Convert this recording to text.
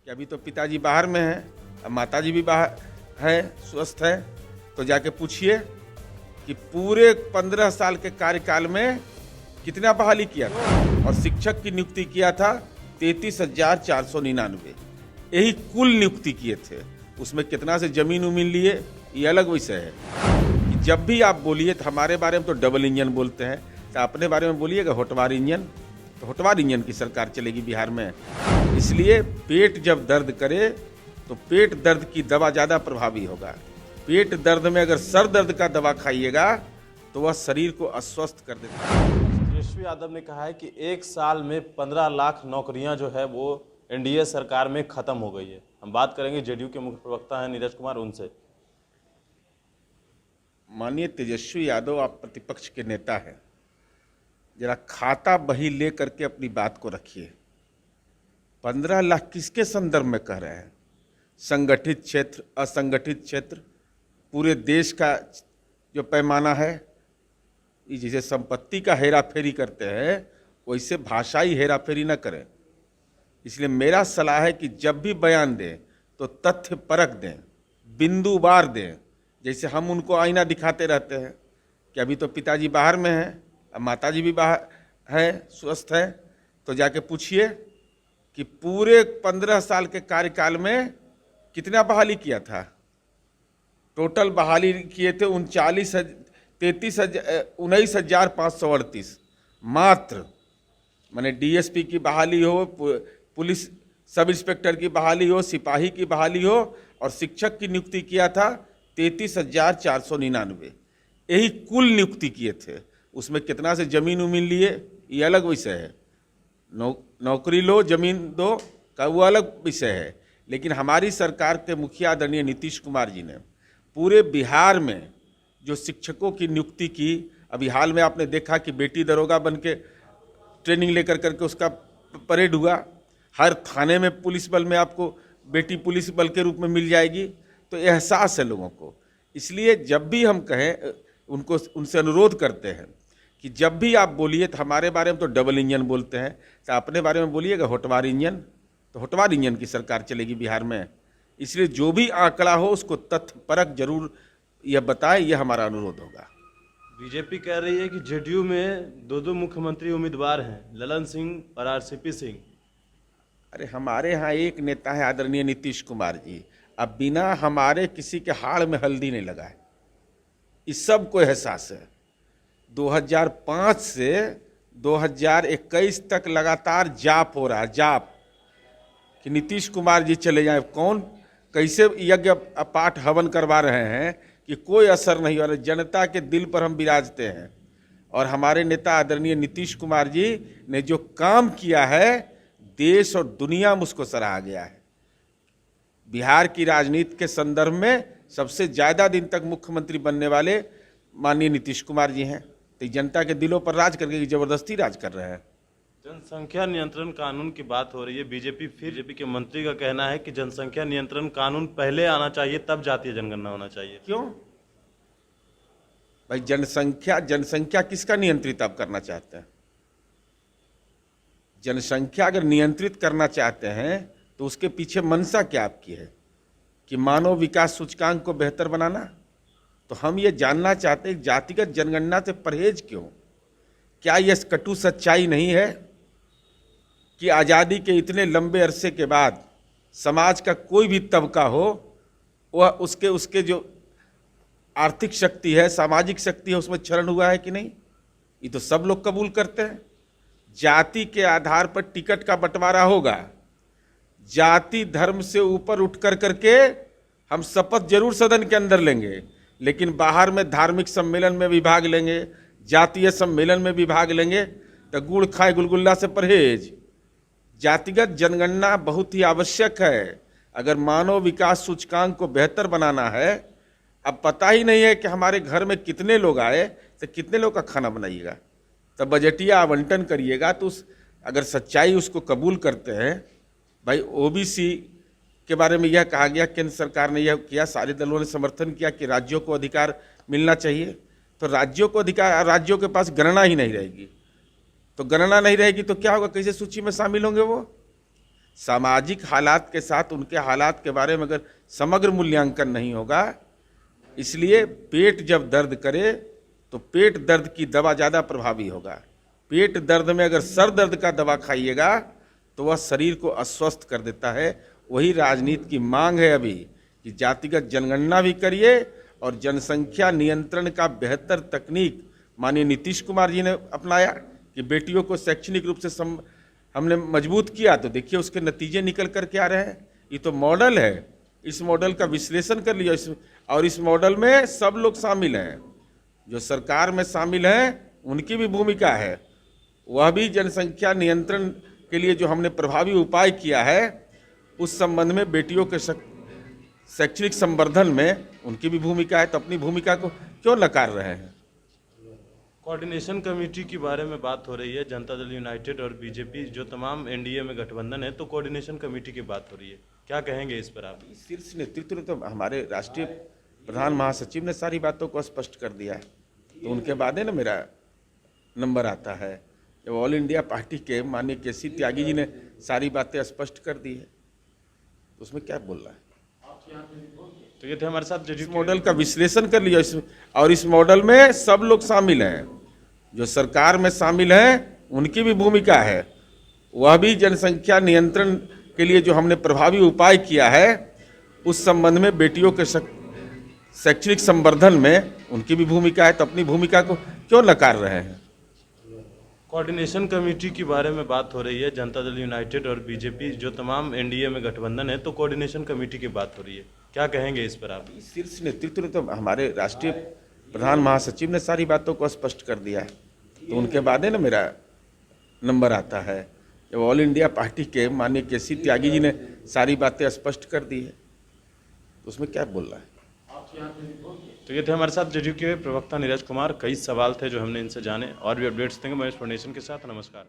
कि अभी तो पिताजी बाहर में हैं, अब माताजी भी बाहर है, स्वस्थ है, तो जाके पूछिए कि पूरे 15 साल के कार्यकाल में कितना बहाली किया था और शिक्षक की नियुक्ति किया था 33,499। यही कुल नियुक्ति किए थे। उसमें कितना से जमीन उमीन लिए ये अलग विषय है। कि जब भी आप बोलिए तो हमारे बारे में तो डबल इंजन बोलते हैं, तो अपने बारे में बोलिएगा होटवार इंजन, तो होटवार इंजन की सरकार चलेगी बिहार में। इसलिए पेट जब दर्द करे तो पेट दर्द की दवा ज़्यादा प्रभावी होगा। पेट दर्द में अगर सर दर्द का दवा खाइएगा तो वह शरीर को अस्वस्थ कर देता है। तेजस्वी यादव ने कहा है कि एक साल में 15 लाख नौकरियां जो है वो एनडीए सरकार में खत्म हो गई है। हम बात करेंगे जेडीयू के मुख्य प्रवक्ता हैं नीरज कुमार, उनसे। माननीय तेजस्वी यादव, आप प्रतिपक्ष के नेता हैं, जरा खाता बही ले करके अपनी बात को रखिए। 15 लाख किसके संदर्भ में कह रहे हैं? संगठित क्षेत्र, असंगठित क्षेत्र, पूरे देश का जो पैमाना है, ये जैसे संपत्ति का हेरा फेरी करते हैं वैसे भाषाई हेरा फेरी न करें। इसलिए मेरा सलाह है कि जब भी बयान दें तो तथ्य परख दें, बिंदुवार दें। जैसे हम उनको आईना दिखाते रहते हैं कि अभी तो पिताजी बाहर में हैं, अब माताजी भी बाहर है, स्वस्थ है, तो जाके पूछिए कि पूरे 15 साल के कार्यकाल में कितना बहाली किया था। टोटल बहाली किए थे 19,538 मात्र। माने डीएसपी की बहाली हो, पुलिस सब इंस्पेक्टर की बहाली हो, सिपाही की बहाली हो, और शिक्षक की नियुक्ति किया था 33,499। यही कुल नियुक्ति किए थे। उसमें कितना से जमीन उमीन लिए ये अलग विषय है। नौकरी लो, जमीन दो का वो अलग विषय है। लेकिन हमारी सरकार के मुखिया आदरणीय नीतीश कुमार जी ने पूरे बिहार में जो शिक्षकों की नियुक्ति की, अभी हाल में आपने देखा कि बेटी दरोगा बन के ट्रेनिंग लेकर करके उसका परेड हुआ। हर थाने में पुलिस बल में आपको बेटी पुलिस बल के रूप में मिल जाएगी। तो एहसास है लोगों को। इसलिए जब भी हम कहें, उनसे अनुरोध करते हैं कि जब भी आप बोलिए तो हमारे बारे में तो डबल इंजन बोलते हैं, तो अपने बारे में बोलिएगा होटवार इंजन, तो होटवार इंजन की सरकार चलेगी बिहार में। इसलिए जो भी आंकड़ा हो उसको तथ्य परख जरूर यह बताएं, यह हमारा अनुरोध होगा। बीजेपी कह रही है कि जेडीयू में दो मुख्यमंत्री उम्मीदवार हैं, ललन सिंह और आरसीपी सिंह। अरे हमारे यहाँ एक नेता है आदरणीय नीतीश कुमार जी, अब बिना हमारे किसी के हाड़ में हल्दी नहीं लगाए, इस सब को एहसास है। 2005 से 2021 तक लगातार जाप हो रहा है, जाप कि नीतीश कुमार जी चले जाएं। कौन कैसे यज्ञ पाठ हवन करवा रहे हैं कि कोई असर नहीं हो रहा। जनता के दिल पर हम विराजते हैं, और हमारे नेता आदरणीय नीतीश कुमार जी ने जो काम किया है, देश और दुनिया में उसको सराहा गया है। बिहार की राजनीति के संदर्भ में सबसे ज़्यादा दिन तक मुख्यमंत्री बनने वाले माननीय नीतीश कुमार जी हैं। तो जनता के दिलों पर राज करके जबरदस्ती राज कर रहे हैं। जनसंख्या नियंत्रण कानून की बात हो रही है। बीजेपी के मंत्री का कहना है कि जनसंख्या नियंत्रण कानून पहले आना चाहिए, तब जातीय जनगणना होना चाहिए। क्यों भाई? जनसंख्या किसका नियंत्रित आप करना चाहते हैं? जनसंख्या अगर नियंत्रित करना चाहते हैं तो उसके पीछे मंशा क्या आपकी है? कि मानव विकास सूचकांक को बेहतर बनाना? तो हम ये जानना चाहते हैं जातिगत जनगणना से परहेज क्यों? क्या यह कटु सच्चाई नहीं है कि आज़ादी के इतने लंबे अरसे के बाद समाज का कोई भी तबका हो, वह उसके जो आर्थिक शक्ति है, सामाजिक शक्ति है, उसमें क्षरण हुआ है कि नहीं? ये तो सब लोग कबूल करते हैं। जाति के आधार पर टिकट का बंटवारा होगा, जाति धर्म से ऊपर उठ करके हम शपथ जरूर सदन के अंदर लेंगे, लेकिन बाहर में धार्मिक सम्मेलन में भी भाग लेंगे, जातीय सम्मेलन में भी भाग लेंगे। तो गुड़ खाए गुलगुल्ला से परहेज। जातिगत जनगणना बहुत ही आवश्यक है अगर मानव विकास सूचकांक को बेहतर बनाना है। अब पता ही नहीं है कि हमारे घर में कितने लोग आए तो कितने लोग का खाना बनाइएगा, तो बजटिया आवंटन करिएगा। तो अगर सच्चाई उसको कबूल करते हैं, भाई ओबीसी के बारे में यह कहा गया, केंद्र सरकार ने यह किया, सारे दलों ने समर्थन किया कि राज्यों को अधिकार मिलना चाहिए। तो राज्यों को अधिकार, राज्यों के पास गणना ही नहीं रहेगी। तो गणना नहीं रहेगी तो क्या होगा? कैसे सूची में शामिल होंगे वो? सामाजिक हालात के साथ उनके हालात के बारे में अगर समग्र मूल्यांकन नहीं होगा, इसलिए पेट जब दर्द करे तो पेट दर्द की दवा ज़्यादा प्रभावी होगा। पेट दर्द में अगर सर दर्द का दवा खाइएगा तो वह शरीर को अस्वस्थ कर देता है। वही राजनीति की मांग है अभी कि जातिगत जनगणना भी करिए और जनसंख्या नियंत्रण का बेहतर तकनीक माननीय नीतीश कुमार जी ने अपनाया कि बेटियों को शैक्षणिक रूप से हमने मजबूत किया, तो देखिए उसके नतीजे निकल कर के आ रहे हैं। ये तो मॉडल है, इस मॉडल का विश्लेषण कर लिया और इस मॉडल में सब लोग शामिल हैं, जो सरकार में शामिल हैं उनकी भी भूमिका है। वह भी जनसंख्या नियंत्रण के लिए जो हमने प्रभावी उपाय किया है उस संबंध में बेटियों के शैक्षणिक संवर्धन में उनकी भी भूमिका है, तो अपनी भूमिका को क्यों नकार रहे हैं। कोऑर्डिनेशन कमेटी के बारे में बात हो रही है, जनता दल यूनाइटेड और बीजेपी जो तमाम एनडीए में गठबंधन है, तो कोऑर्डिनेशन कमेटी की बात हो रही है, क्या कहेंगे इस पर आप? शीर्ष नेतृत्व ने तो हमारे राष्ट्रीय प्रधान महासचिव ने सारी बातों को स्पष्ट कर दिया है, तो उनके बाद है ना मेरा नंबर आता है। जब ऑल इंडिया पार्टी के माननीय केसी त्यागी जी ने सारी बातें स्पष्ट कर दी है तो उसमें क्या बोल रहा है। तो ये थे हमारे साथ इस मॉडल का विश्लेषण कर लिया और इस मॉडल में सब लोग शामिल हैं, जो सरकार में शामिल हैं उनकी भी भूमिका है। वह भी जनसंख्या नियंत्रण के लिए जो हमने प्रभावी उपाय किया है उस संबंध में बेटियों के शैक्षणिक संवर्धन में उनकी भी भूमिका है, तो अपनी भूमिका को क्यों नकार रहे हैं। कोऑर्डिनेशन कमेटी के बारे में बात हो रही है, जनता दल यूनाइटेड और बीजेपी जो तमाम एनडीए में गठबंधन है, तो कोऑर्डिनेशन कमेटी की बात हो रही है, क्या कहेंगे इस पर आप? शीर्ष नेतृत्व ने तो हमारे राष्ट्रीय प्रधान महासचिव ने सारी बातों को स्पष्ट कर दिया है, तो उनके बाद है ना मेरा नंबर आता है। जब ऑल इंडिया पार्टी के माननीय केसी त्यागी जी ने सारी बातें स्पष्ट कर दी है तो उसमें क्या बोल रहा है। तो ये थे हमारे साथ जेडीयू के प्रवक्ता नीरज कुमार। कई सवाल थे जो हमने इनसे जाने, और भी अपडेट्स देंगे महेश फाउंडेशन के साथ। नमस्कार।